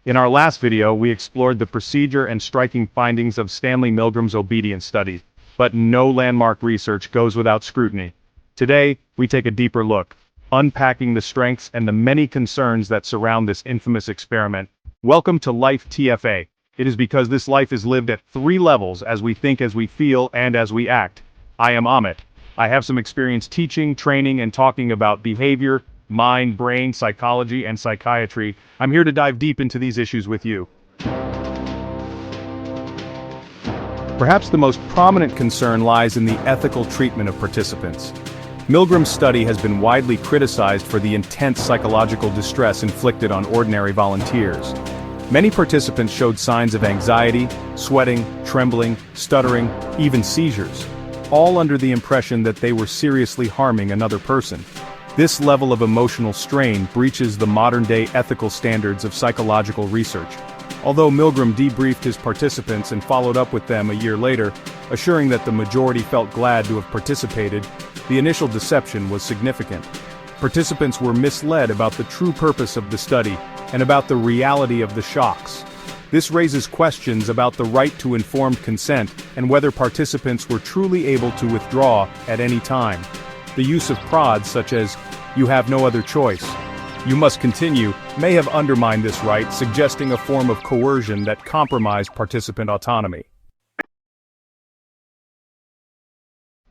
In our last video, we explored the procedure and striking findings of Stanley Milgram's obedience study, but no landmark research goes without scrutiny. Today, we take a deeper look, unpacking the strengths and the many concerns that surround this infamous experiment. Welcome to Life TFA. It is because this life is lived at 3 levels: as we think, as we feel, and as we act. I am Amit. I have some experience teaching, training, and talking about behavior, mind, brain, psychology, and psychiatry. I'm here to dive deep into these issues with you. Perhaps the most prominent concern lies in the ethical treatment of participants. Milgram's study has been widely criticized for the intense psychological distress inflicted on ordinary volunteers. Many participants showed signs of anxiety, sweating, trembling, stuttering, even seizures, all under the impression that they were seriously harming another person. This level of emotional strain breaches the modern-day ethical standards of psychological research. Although Milgram debriefed his participants and followed up with them a year later, assuring that the majority felt glad to have participated, the initial deception was significant. Participants were misled about the true purpose of the study and about the reality of the shocks. This raises questions about the right to informed consent and whether participants were truly able to withdraw at any time. The use of prods such as, "You have no other choice," "You must continue," may have undermined this right, suggesting a form of coercion that compromised participant autonomy.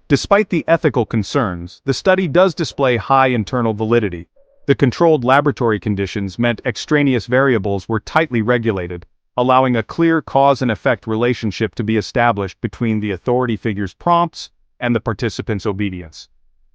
Despite the ethical concerns, the study does display high internal validity. The controlled laboratory conditions meant extraneous variables were tightly regulated, allowing a clear cause and effect relationship to be established between the authority figure's prompts and the participant's obedience.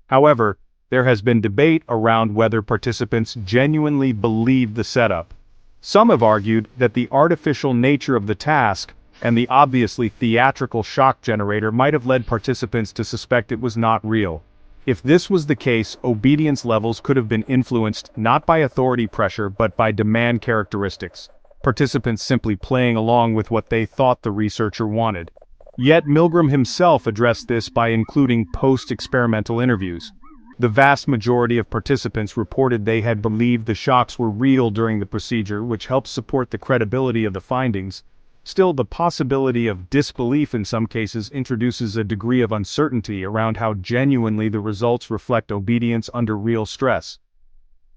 However, there has been debate around whether participants genuinely believed the setup. Some have argued that the artificial nature of the task and the obviously theatrical shock generator might have led participants to suspect it was not real. If this was the case, obedience levels could have been influenced not by authority pressure but by demand characteristics, participants simply playing along with what they thought the researcher wanted. Yet Milgram himself addressed this by including post-experimental interviews. The vast majority of participants reported they had believed the shocks were real during the procedure, which helps support the credibility of the findings. Still, the possibility of disbelief in some cases introduces a degree of uncertainty around how genuinely the results reflect obedience under real stress.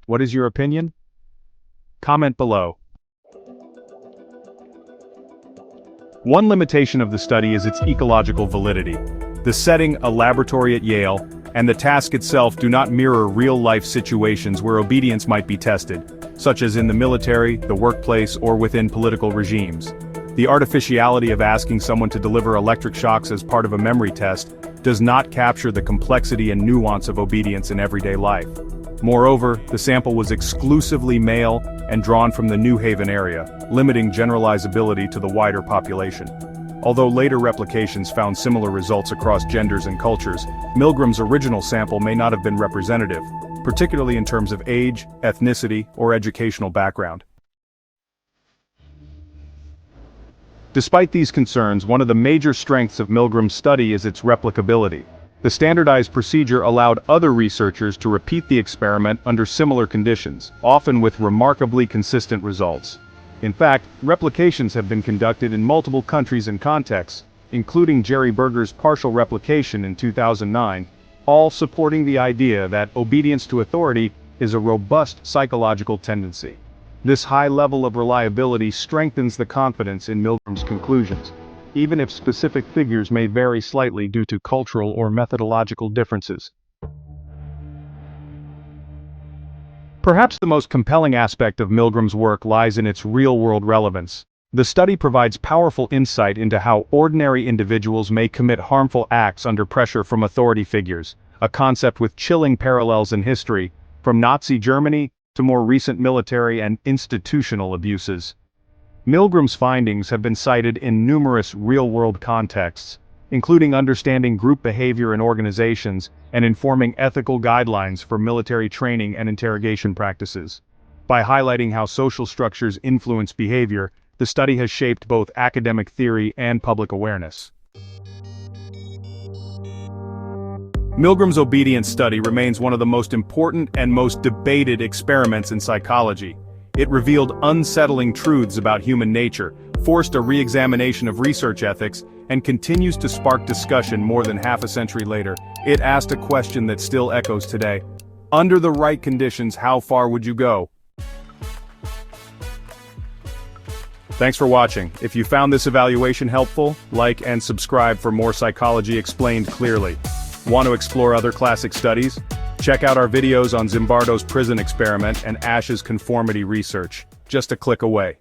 What is your opinion? Comment below. One limitation of the study is its ecological validity. The setting, a laboratory at Yale, and the task itself do not mirror real-life situations where obedience might be tested, such as in the military, the workplace, or within political regimes. The artificiality of asking someone to deliver electric shocks as part of a memory test does not capture the complexity and nuance of obedience in everyday life. Moreover, the sample was exclusively male and drawn from the New Haven area, limiting generalizability to the wider population. Although later replications found similar results across genders and cultures, Milgram's original sample may not have been representative, particularly in terms of age, ethnicity, or educational background. Despite these concerns, one of the major strengths of Milgram's study is its replicability. The standardized procedure allowed other researchers to repeat the experiment under similar conditions, often with remarkably consistent results. In fact, replications have been conducted in multiple countries and contexts, including Jerry Berger's partial replication in 2009, all supporting the idea that obedience to authority is a robust psychological tendency. This high level of reliability strengthens the confidence in Milgram's conclusions, even if specific figures may vary slightly due to cultural or methodological differences. Perhaps the most compelling aspect of Milgram's work lies in its real-world relevance. The study provides powerful insight into how ordinary individuals may commit harmful acts under pressure from authority figures, a concept with chilling parallels in history, from Nazi Germany to more recent military and institutional abuses. Milgram's findings have been cited in numerous real-world contexts, including understanding group behavior in organizations and informing ethical guidelines for military training and interrogation practices. By highlighting how social structures influence behavior, the study has shaped both academic theory and public awareness. Milgram's obedience study remains one of the most important and most debated experiments in psychology. It revealed unsettling truths about human nature, forced a re-examination of research ethics, and continues to spark discussion more than half a century later. It asked a question that still echoes today. Under the right conditions, how far would you go? Thanks for watching. If you found this evaluation helpful, like and subscribe for more psychology explained clearly. Want to explore other classic studies? Check out our videos on Zimbardo's prison experiment and Ash's conformity research, just a click away.